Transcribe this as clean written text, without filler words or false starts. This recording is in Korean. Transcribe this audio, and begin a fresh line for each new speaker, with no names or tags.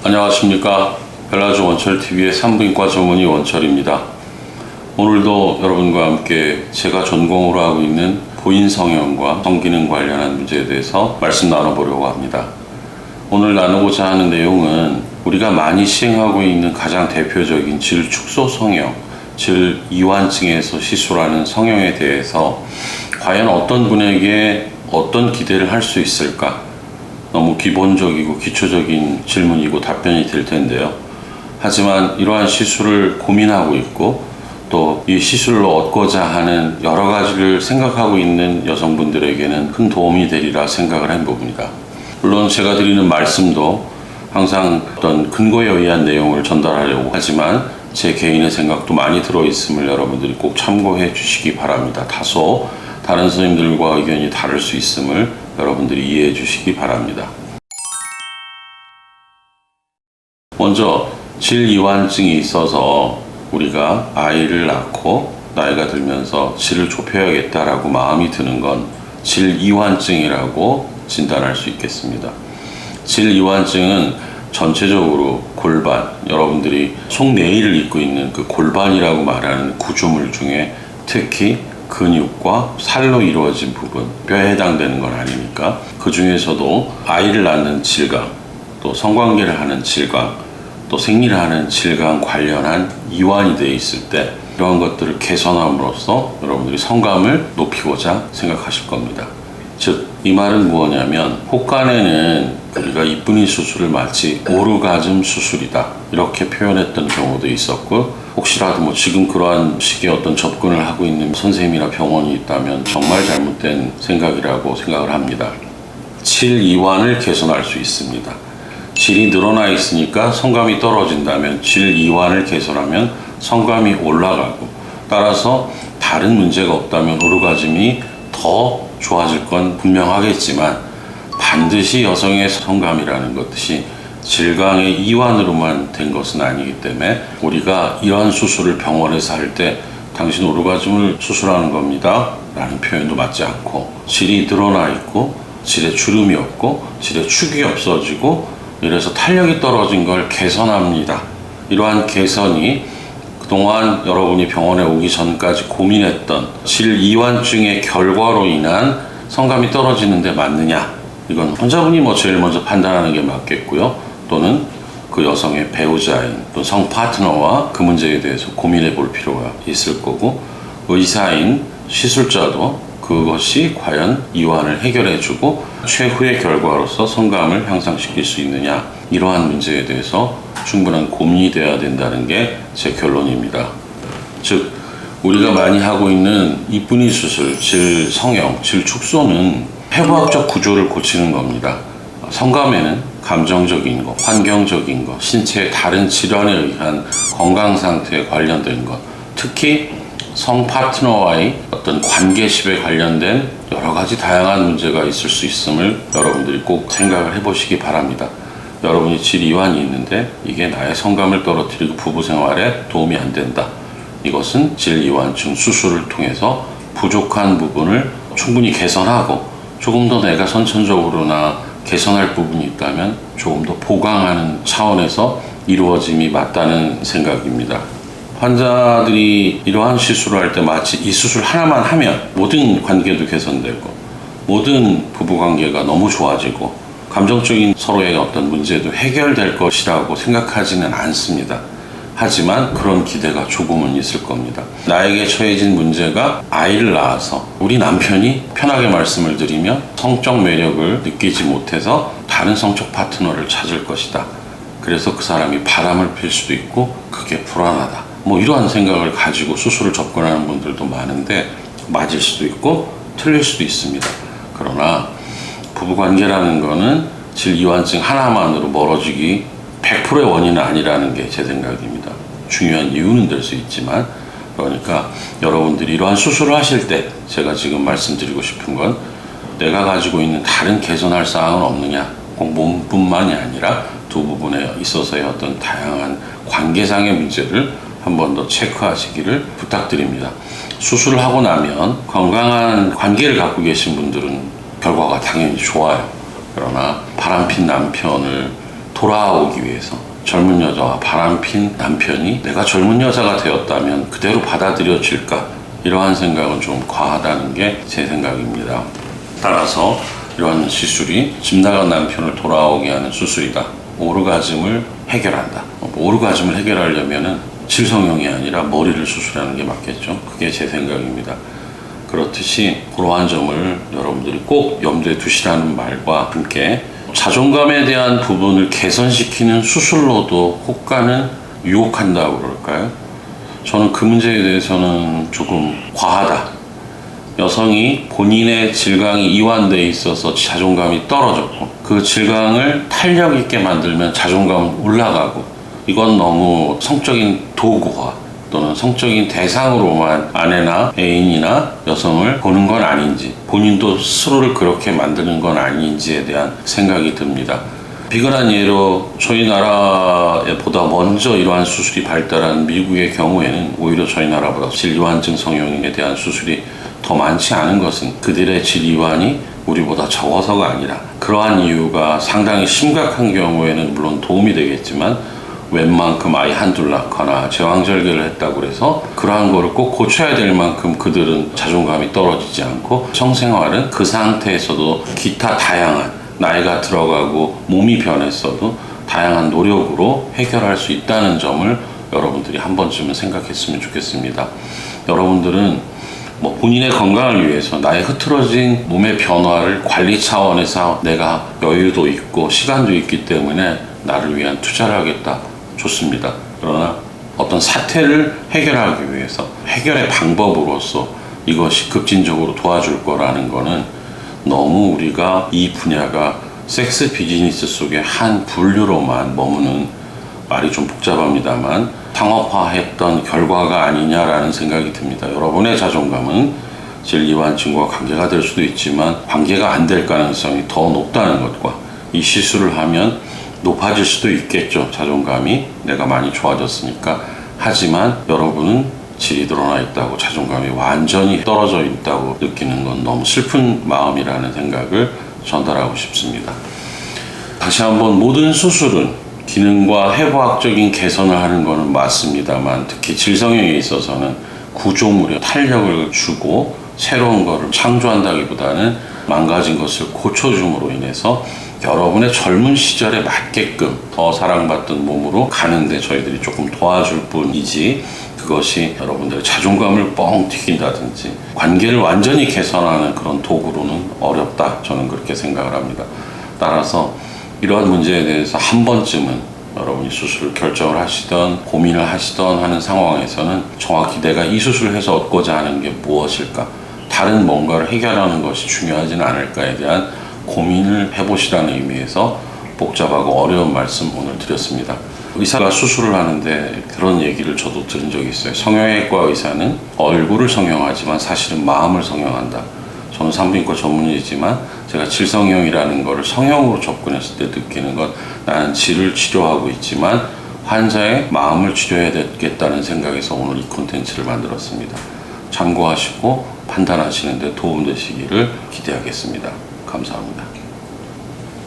안녕하십니까. 벨라조 원철TV의 산부인과 전문의 원철입니다. 오늘도 여러분과 함께 제가 전공으로 하고 있는 보인성형과 성기능 관련한 문제에 대해서 말씀 나눠보려고 합니다. 오늘 나누고자 하는 내용은 우리가 많이 시행하고 있는 가장 대표적인 질축소 성형, 질이완증에서 시술하는 성형에 대해서 과연 어떤 분에게 어떤 기대를 할 수 있을까? 너무 기본적이고 기초적인 질문이고 답변이 될 텐데요. 하지만 이러한 시술을 고민하고 있고 또 이 시술로 얻고자 하는 여러 가지를 생각하고 있는 여성분들에게는 큰 도움이 되리라 생각을 한 부분이다. 물론 제가 드리는 말씀도 항상 어떤 근거에 의한 내용을 전달하려고 하지만 제 개인의 생각도 많이 들어있음을 여러분들이 꼭 참고해 주시기 바랍니다. 다소 다른 선생님들과 의견이 다를 수 있음을 여러분들이 이해해 주시기 바랍니다. 먼저 질이완증이 있어서 우리가 아이를 낳고 나이가 들면서 질을 좁혀야겠다라고 마음이 드는 건 질이완증이라고 진단할 수 있겠습니다. 질이완증은 전체적으로 골반, 여러분들이 속내의를 잇고 있는 그 골반이라고 말하는 구조물 중에 특히 근육과 살로 이루어진 부분, 뼈에 해당되는 건 아니니까 그 중에서도 아이를 낳는 질감, 또 성관계를 하는 질감, 또 생리를 하는 질감 관련한 이완이 되어 있을 때 이러한 것들을 개선함으로써 여러분들이 성감을 높이고자 생각하실 겁니다. 즉, 이 말은 무엇이냐면 혹간에는 우리가 이쁜이 수술을 마치 오르가즘 수술이다 이렇게 표현했던 경우도 있었고, 혹시라도 지금 그러한 식의 어떤 접근을 하고 있는 선생님이나 병원이 있다면 정말 잘못된 생각이라고 생각을 합니다. 질 이완을 개선할 수 있습니다. 질이 늘어나 있으니까 성감이 떨어진다면 질 이완을 개선하면 성감이 올라가고, 따라서 다른 문제가 없다면 오르가즘이 더 좋아질 건 분명하겠지만 반드시 여성의 성감이라는 것이 질강의 이완으로만 된 것은 아니기 때문에 우리가 이러한 수술을 병원에서 할 때 당신 오르가즘을 수술하는 겁니다 라는 표현도 맞지 않고, 질이 늘어나 있고 질에 주름이 없고 질에 축이 없어지고 이래서 탄력이 떨어진 걸 개선합니다. 이러한 개선이 그동안 여러분이 병원에 오기 전까지 고민했던 질이완증의 결과로 인한 성감이 떨어지는 데 맞느냐, 이건 환자분이 제일 먼저 판단하는 게 맞겠고요. 또는 그 여성의 배우자인 또 성 파트너와 그 문제에 대해서 고민해 볼 필요가 있을 거고, 의사인 시술자도 그것이 과연 이완을 해결해 주고 최후의 결과로서 성감을 향상시킬 수 있느냐, 이러한 문제에 대해서 충분한 고민이 되어야 된다는 게 제 결론입니다. 즉, 우리가 많이 하고 있는 이쁜이 수술, 질 성형, 질 축소는 폐부학적 구조를 고치는 겁니다. 성감에는 감정적인 것, 환경적인 것, 신체의 다른 질환에 의한 건강 상태에 관련된 것, 특히 성 파트너와의 어떤 관계십에 관련된 여러 가지 다양한 문제가 있을 수 있음을 여러분들이 꼭 생각을 해보시기 바랍니다. 여러분이 질이완이 있는데 이게 나의 성감을 떨어뜨리고 부부 생활에 도움이 안 된다. 이것은 질이완증 수술을 통해서 부족한 부분을 충분히 개선하고, 조금 더 내가 선천적으로나 개선할 부분이 있다면 조금 더 보강하는 차원에서 이루어짐이 맞다는 생각입니다. 환자들이 이러한 시술을 할 때 마치 이 수술 하나만 하면 모든 관계도 개선되고 모든 부부관계가 너무 좋아지고 감정적인 서로의 어떤 문제도 해결될 것이라고 생각하지는 않습니다. 하지만 그런 기대가 조금은 있을 겁니다. 나에게 처해진 문제가 아이를 낳아서 우리 남편이 편하게 말씀을 드리면 성적 매력을 느끼지 못해서 다른 성적 파트너를 찾을 것이다. 그래서 그 사람이 바람을 필 수도 있고 그게 불안하다. 이러한 생각을 가지고 수술을 접근하는 분들도 많은데 맞을 수도 있고 틀릴 수도 있습니다. 그러나 부부관계라는 거는 질이완증 하나만으로 멀어지기 100%의 원인은 아니라는 게 제 생각입니다. 중요한 이유는 될 수 있지만, 그러니까 여러분들이 이러한 수술을 하실 때 제가 지금 말씀드리고 싶은 건 내가 가지고 있는 다른 개선할 사항은 없느냐, 꼭 몸뿐만이 아니라 두 부분에 있어서의 어떤 다양한 관계상의 문제를 한 번 더 체크하시기를 부탁드립니다. 수술을 하고 나면 건강한 관계를 갖고 계신 분들은 결과가 당연히 좋아요. 그러나 바람핀 남편을 돌아오기 위해서 젊은 여자와 바람핀 남편이 내가 젊은 여자가 되었다면 그대로 받아들여질까? 이러한 생각은 좀 과하다는 게 제 생각입니다. 따라서 이러한 시술이 집 나간 남편을 돌아오게 하는 수술이다. 오르가즘을 해결한다. 오르가즘을 해결하려면은 질성형이 아니라 머리를 수술하는 게 맞겠죠. 그게 제 생각입니다. 그렇듯이 그러한 점을 여러분들이 꼭 염두에 두시라는 말과 함께 자존감에 대한 부분을 개선시키는 수술로도 호가는 유혹한다고 그럴까요? 저는 그 문제에 대해서는 조금 과하다. 여성이 본인의 질광이 이완되어 있어서 자존감이 떨어졌고 그 질광을 탄력 있게 만들면 자존감은 올라가고 이건 너무 성적인 도구화 또는 성적인 대상으로만 아내나 애인이나 여성을 보는 건 아닌지 본인도 스스로를 그렇게 만드는 건 아닌지에 대한 생각이 듭니다. 비근한 예로 저희 나라에 보다 먼저 이러한 수술이 발달한 미국의 경우에는 오히려 저희 나라보다 질이완증 성형에 대한 수술이 더 많지 않은 것은 그들의 질이완이 우리보다 적어서가 아니라 그러한 이유가 상당히 심각한 경우에는 물론 도움이 되겠지만 웬만큼 아이 한둘 낳거나 제왕절개를 했다고 해서 그러한 거를 꼭 고쳐야 될 만큼 그들은 자존감이 떨어지지 않고 성생활은 그 상태에서도 기타 다양한 나이가 들어가고 몸이 변했어도 다양한 노력으로 해결할 수 있다는 점을 여러분들이 한 번쯤은 생각했으면 좋겠습니다. 여러분들은 본인의 건강을 위해서 나의 흐트러진 몸의 변화를 관리 차원에서 내가 여유도 있고 시간도 있기 때문에 나를 위한 투자를 하겠다. 좋습니다. 그러나 어떤 사태를 해결하기 위해서 해결의 방법으로서 이것이 급진적으로 도와줄 거라는 거는 너무 우리가 이 분야가 섹스 비즈니스 속의 한 분류로만 머무는 말이 좀 복잡합니다만 상업화했던 결과가 아니냐라는 생각이 듭니다. 여러분의 자존감은 질이완증과 관계가 될 수도 있지만 관계가 안 될 가능성이 더 높다는 것과 이 시술을 하면 높아질 수도 있겠죠. 자존감이 내가 많이 좋아졌으니까. 하지만 여러분은 질이 드러나 있다고 자존감이 완전히 떨어져 있다고 느끼는 건 너무 슬픈 마음이라는 생각을 전달하고 싶습니다. 다시 한번 모든 수술은 기능과 해부학적인 개선을 하는 것은 맞습니다만 특히 질성형에 있어서는 구조물에 탄력을 주고 새로운 것을 창조한다기보다는 망가진 것을 고쳐줌으로 인해서 여러분의 젊은 시절에 맞게끔 더 사랑받던 몸으로 가는데 저희들이 조금 도와줄 뿐이지 그것이 여러분들의 자존감을 뻥 튀긴다든지 관계를 완전히 개선하는 그런 도구로는 어렵다. 저는 그렇게 생각을 합니다. 따라서 이러한 문제에 대해서 한 번쯤은 여러분이 수술을 결정을 하시던 고민을 하시던 하는 상황에서는 정확히 내가 이 수술을 해서 얻고자 하는 게 무엇일까? 다른 뭔가를 해결하는 것이 중요하진 않을까에 대한 고민을 해보시라는 의미에서 복잡하고 어려운 말씀 오늘 드렸습니다. 의사가 수술을 하는데 그런 얘기를 저도 들은 적이 있어요. 성형외과 의사는 얼굴을 성형하지만 사실은 마음을 성형한다. 저는 산부인과 전문의지만 제가 질성형이라는 것을 성형으로 접근했을 때 느끼는 건 나는 질을 치료하고 있지만 환자의 마음을 치료해야 되겠다는 생각에서 오늘 이 콘텐츠를 만들었습니다. 참고하시고 판단하시는 데 도움되시기를 기대하겠습니다. 감사합니다.